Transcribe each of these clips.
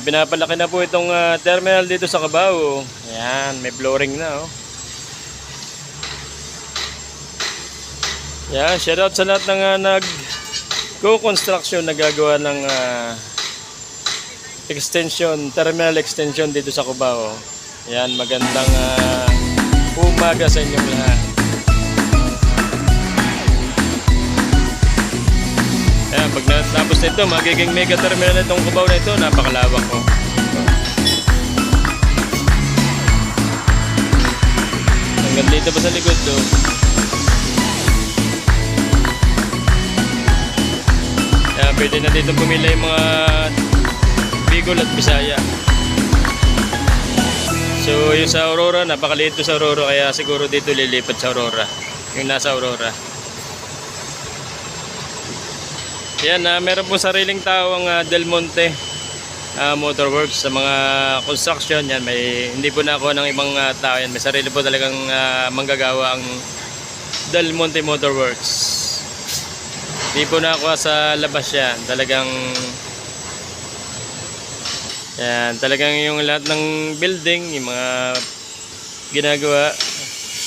Pinapalaki na po itong terminal dito sa Cubao. Ayan, may flooring na oh. Ayan, shoutout sa lahat ng nag-co-construction na gagawa ng extension, terminal extension dito sa Cubao. Ayan, magandang umaga sa inyong lahat. Ayan, pag natapos nito, magiging mega terminal itong Cubao na ito. Napakalawak ko. Hanggang dito pa sa likod to. Ayan, pwede na dito pumila yung mga Bicol at Bisaya. So yung sa Aurora, napakaliit to sa Aurora, kaya siguro dito lilipat sa Aurora. Yung nasa Aurora. Yan, meron po sariling tao ang Del Monte Motorworks sa mga construction. Yan, hindi po na ako ng ibang tao yan. May sarili po talagang manggagawa ang Del Monte Motorworks. Hindi po na ako sa labas yan. Talagang yung lahat ng building, yung mga ginagawa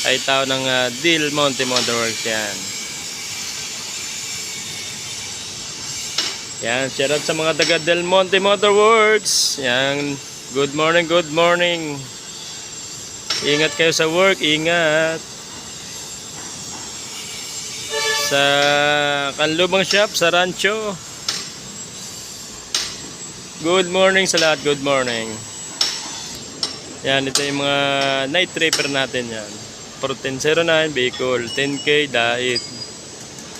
ay tao ng Del Monte Motorworks yan. Yan, shout out sa mga taga Del Monte Motorworks. Yan, good morning, good morning. Ingat kayo sa work, ingat. Sa Kanlubang Shop, sa Rancho. Good morning sa lahat, good morning. Yan, ito yung mga night tripper natin yan. 1409, Bicol, 10K, Dait.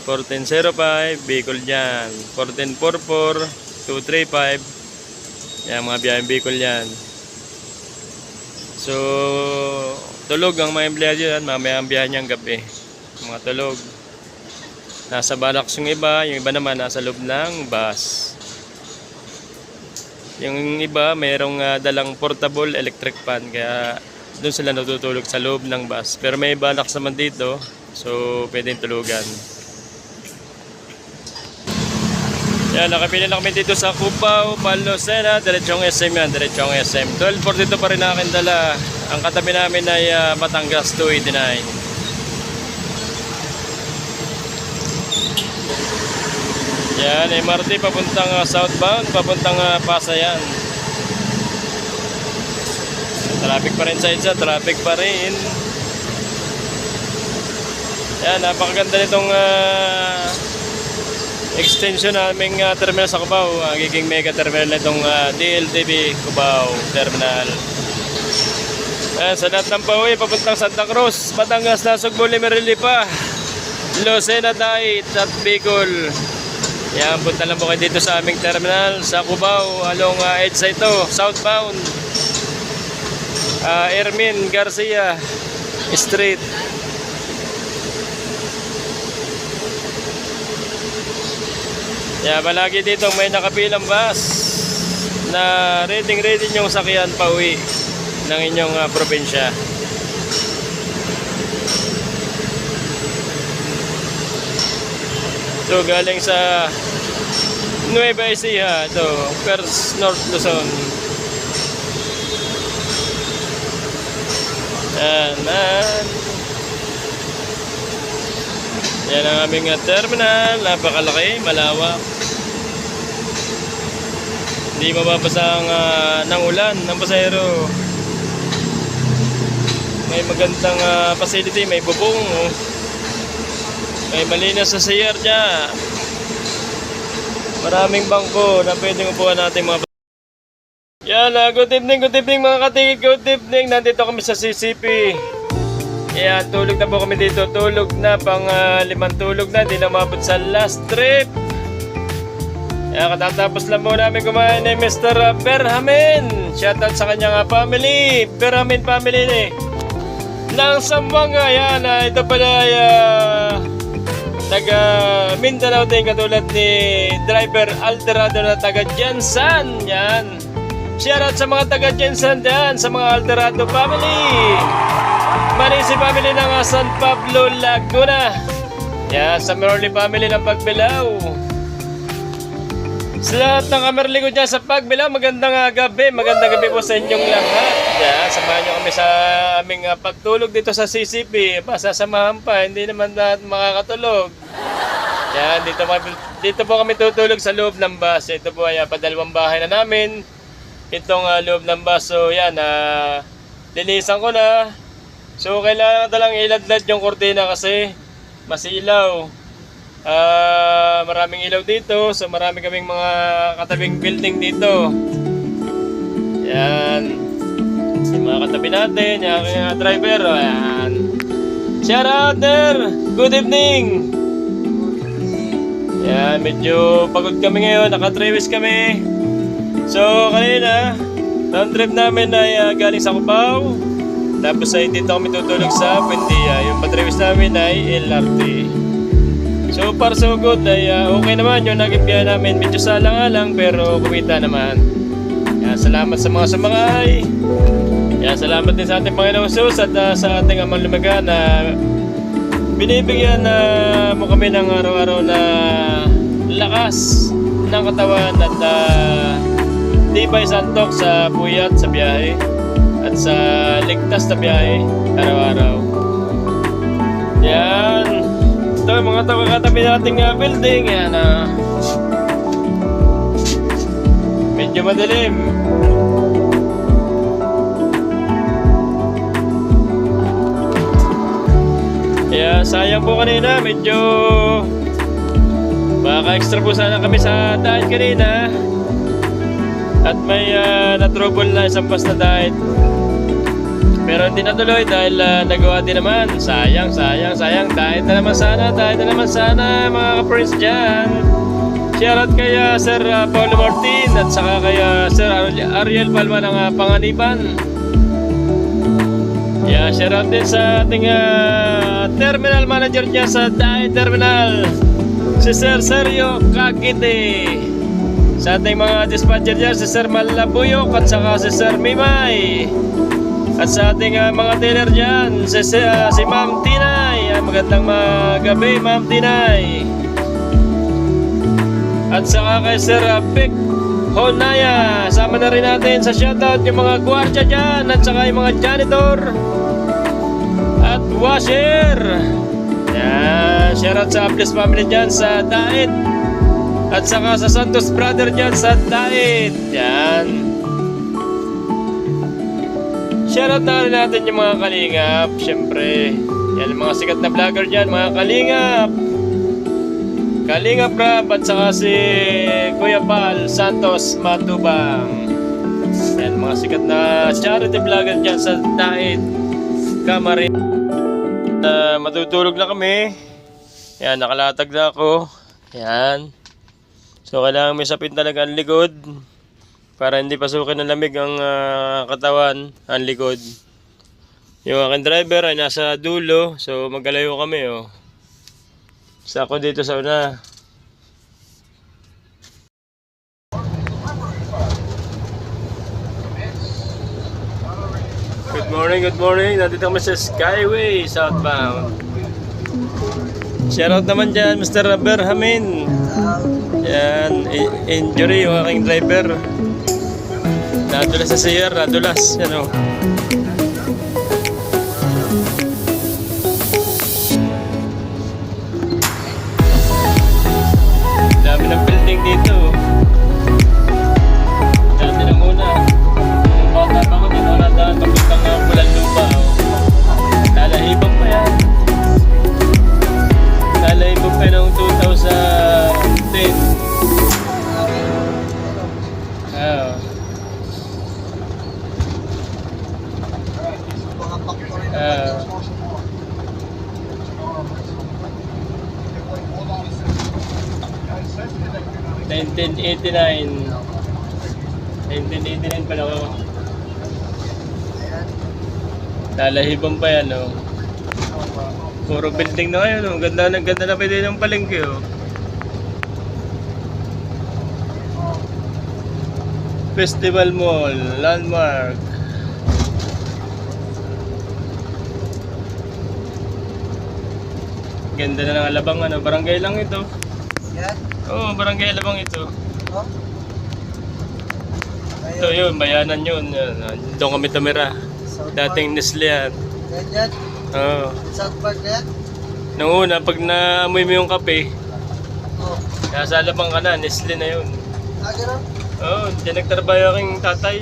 1405, Bicol yan. 1444, 235. Yan, mga biyaheng Bicol yan. So, tulog ang mga empleyado yan. Mamaya ang biyahe niyang gabi. Mga tulog. Nasa Balax yung iba naman nasa loob ng bus. Yung iba, mayroong dalang portable electric fan. Kaya doon sila natutulog sa loob ng bus. Pero may Balax naman dito. So, pwedeng tulugan. Yan, nakapili na kami dito sa Cubao, Palocena, diretsong SM yan, diretsong SM. 1242 pa rin ang aking dala. Ang katabi namin ay Batangas 289. Yan, MRT papuntang southbound, papuntang Pasayan. Traffic pa rin sa isa, traffic pa rin. Yan, napakaganda nitong extension naming terminal sa Cubao. Magiging mega terminal na itong DLTV Cubao Terminal. Ayan, sa lahat ng pauwi papuntang Santa Cruz, Batangas, Nasugbo, Limerilipa, Lucena, Dait at Bicol. Yan, punta lang po kayo dito sa aming terminal sa Cubao along EDSA ito, southbound Ermin Garcia Street. Yeah, palagi dito may nakapilang bus na ready yung sakyan pauwi ng inyong probinsya. So galing sa Nueva Ecija, ito, First North Luzon. Yan ang aming terminal, napakalaki, malawak. Hindi mababasa ng ulan ng pasahero. May magandang facility, may bubong, may malinis sa CR niya. Maraming bangko na pwedeng upuan natin mga. Yan, good evening mga katigid, good evening. Nandito kami sa CCP. Ayan, tulog na po kami dito. Tulog na, pang 5 tulog na. Hindi na mabot sa last trip. Ayan, katatapos lang po namin kumain ni Mr. Berhamin. Shoutout sa kanyang family. Berhamin family ng Zamboanga. Ayan, ito pala ay taga Mindanao din, katulad ni driver Alterado na taga Jensan. Yan. Shoutout sa mga taga Jensan dyan, sa mga Alterado family. Manisi family ng San Pablo, Laguna. Yan, sa Merly family ng Pagbilao. Sa lahat ng kamerlikod dyan sa Pagbilao, magandang gabi. Magandang gabi po sa inyong lahat. Yan, samahan nyo kami sa aming pagtulog dito sa CCP. Sasamahan pa, hindi naman lahat makakatulog. Yan, dito po kami tutulog sa loob ng bus. Ito po ay padalawang bahay na namin. Itong loob ng bus. So yan, linisan ko na. So kailangan talang iladlad yung kortina kasi masilaw. Maraming ilaw dito, so marami kaming mga katabing building dito. Yan, yung mga katabi natin, yung aking driver. Ayan. Shout out there! Good evening! Yan, medyo pagod kami ngayon, naka-travis kami. So kanina, round trip namin ay galing sa Cubao. Tapos ay dito kami tutulog sa Buendia. Yung patravis namin ay LRT. So far so good, ay okay naman yung naging biyahe namin. Medyo salang-alang pero kumita naman. Yan, salamat sa mga sumakay. Yan, salamat din sa ating Panginoong Jesus at sa ating Amang Lumaga na binibigyan mo kami ng araw-araw na lakas ng katawan at tibay santok sa puyat sa biyahe at sa ligtas na biyahe araw-araw. Yan. Ito yung mga katabi nating building. Yan, medyo madilim. Kaya sayang po kanina, medyo baka extra po sana kami sa dahil kanina. At may na-trouble na isang bus na dahil. Pero hindi natuloy dahil nagawa din naman. Sayang. Dahil na naman sana mga ka-friends dyan. Shoutout kay Sir Paulo Martin at saka kay Sir Ariel Palma ng Panganiban. Yeah, shoutout din sa ating terminal manager dyan sa Dahil Terminal, si Sir Sergio Cagite. Sa ating mga dispatcher dyan, si Sir Malabuyok at saka si Sir Mimay. At sa ating mga tailor dyan, si Ma'am Tinay. Magandang gabi, Ma'am Tinay. At saka kay Sir Vic Honaya. Sama na rin natin sa shoutout yung mga gwardiya dyan at saka yung mga janitor at washer. Yan, shoutout sa Aplis family dyan sa Dait. At saka sa Santos Brother dyan sa Dait. Yan. Shoutout na rin natin yung mga kalingap. Siyempre, yan yung mga sikat na vlogger dyan, mga kalingap. Kalingap Rap at saka si Kuya Pal Santos Matubang. Yan, mga sikat na charity vlogger dyan sa Dait Kamarin. Matutulog na kami. Yan, nakalatag na ako. Yan. So kailangan may sapin talaga ang likod para hindi pasukin ng lamig ang katawan, ang likod. Yung aking driver ay nasa dulo, so magkalayo kami. Sa ako dito sa una. Good morning. Nandito kami sa Skyway southbound. Shoutout naman dyan, Mr. Berhamin. Yan, injury yung aking driver. Nadulas sa CR, nadulas. Yan o. Dami ng building dito. Dati na muna. Yung bata pa ko dito nadaan papuntang Bulan Lupa. Lalahibang pa yan. Lalahibang pa noong 2010. Uh, 1989 pala ako. Lalahibang pa yan, oh. Puro building na ngayon, oh. Ganda na pwede ng palengke, oh. Festival Mall, Landmark. Ganda na ng Alabang, ano. Barangay lang ito. Oo, barangay Alabang ito. Oh. Ito yun, bayanan yun. Doon kami tumira. South Dating Nestle yan. Park. Ganyan. Oo. South Park na yan. Nung una, pag naamoy mo yung kape, Oh. nasa alabang ka na, Nestle na yun. Gano'n? Oo, diyan nagtrabaho aking tatay.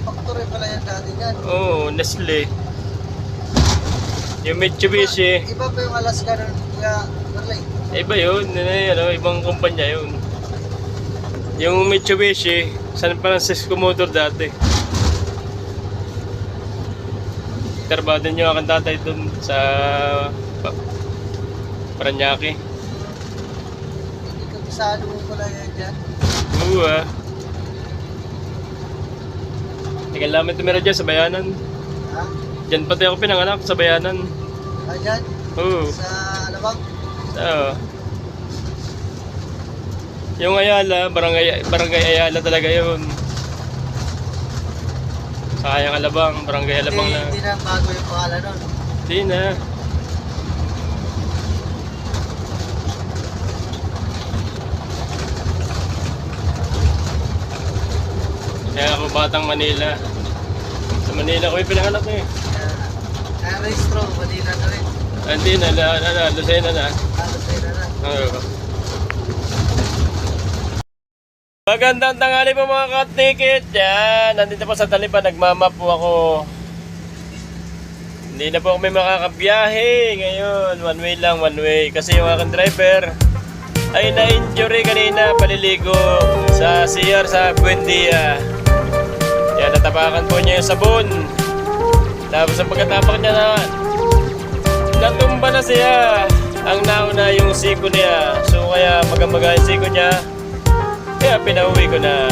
Factory pala yan dati yan. Oo, Nestle. Yung Mitsubishi, Iba pa yung Alaska nun, kaya Marley. iba yun, ibang kumpanya yun. Yung Mitsubishi, San Francisco Motor dati. Trabaho din yung aking tatay dun sa Paranaque. Hindi ka bisado mo pala yan dyan. Oo ah. Tagal namin tumira dyan sa bayanan. Ha? Dyan pati ako pinanganak sa bayanan. Dyan? Oo. Sa Alabang? Oo. Yung Ayala, barangay Ayala talaga yun. Sayang Alabang, barangay Alabang na. Hindi na bago yung pangalan nun. Hindi na. Kaya ako batang Manila. Sa Manila ko yung pinanganak eh. Kaya registro, Manila na rin. Hindi na, Lucena na. Halos na na. Oo. Magandang tanghali po mga katikit. Yan, nandito po sa Taliban, nagmamap po ako. Hindi na po kami makakabiyahe ngayon. One way lang, one way. Kasi yung aking driver ay na-injury kanina, paliligo sa CR sa Buendia. Yan, natapakan po niya yung sabon. Tapos ang pagkatapak niya na natumba na siya. Ang nauna yung siko niya. So kaya magamaga yung siko niya. Kaya pinauwi ko na.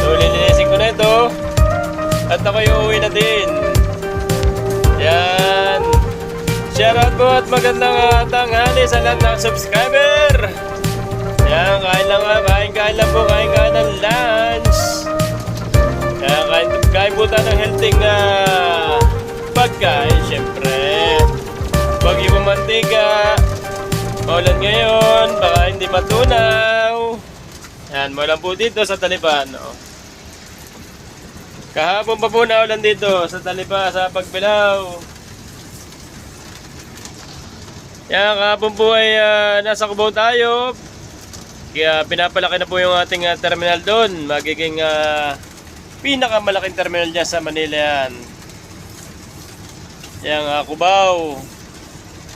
So lilinisin ko na ito. At ako yung uwi na din. Yan. Shoutout po at magandang tanghali sa lahat ng subscriber. Yan, kain lang nga. Kain lang po. Kain ng lunch. Yan, kain po tayo ng healthy pagkain. Siyempre. Huwag yung mantika. Maulan ngayon. Baka hindi matunaw. Yan, maulan po dito sa Taliban. Oh. Kahapon pa po naulan dito sa Taliban, sa Pagbilao. Yan, kahapon po ay nasa Cubao tayo. Kaya pinapalaki na po yung ating terminal doon. Magiging pinakamalaking terminal dyan sa Manila yan. Yan, Cubao.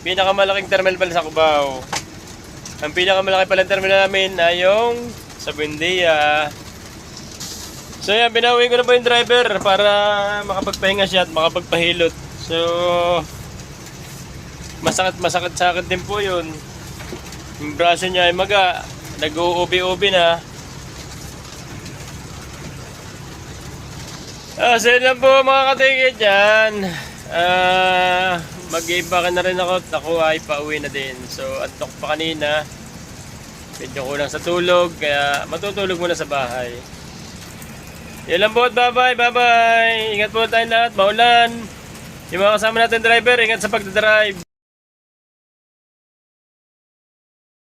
Pinakamalaking terminal pala sa Cubao. Ang pinakamalaki pala terminal namin ay yung sa Buendia. So yan, binawi ko na po yung driver para makapagpahinga siya at makapagpahilot. So masakit sa akin din po yun. Yung braso niya ay maga, nag-uubi-ubi na. So yun lang po mga katigit dyan. Mag-iiba ka na rin ako at ako ay pauwi na din. So antok pa kanina. Medyo kulang sa tulog, kaya matutulog muna sa bahay. Yan lang po at bye-bye. Ingat po tayong lahat, maulan. Yung mga kasama natin driver, ingat sa pagdadrive.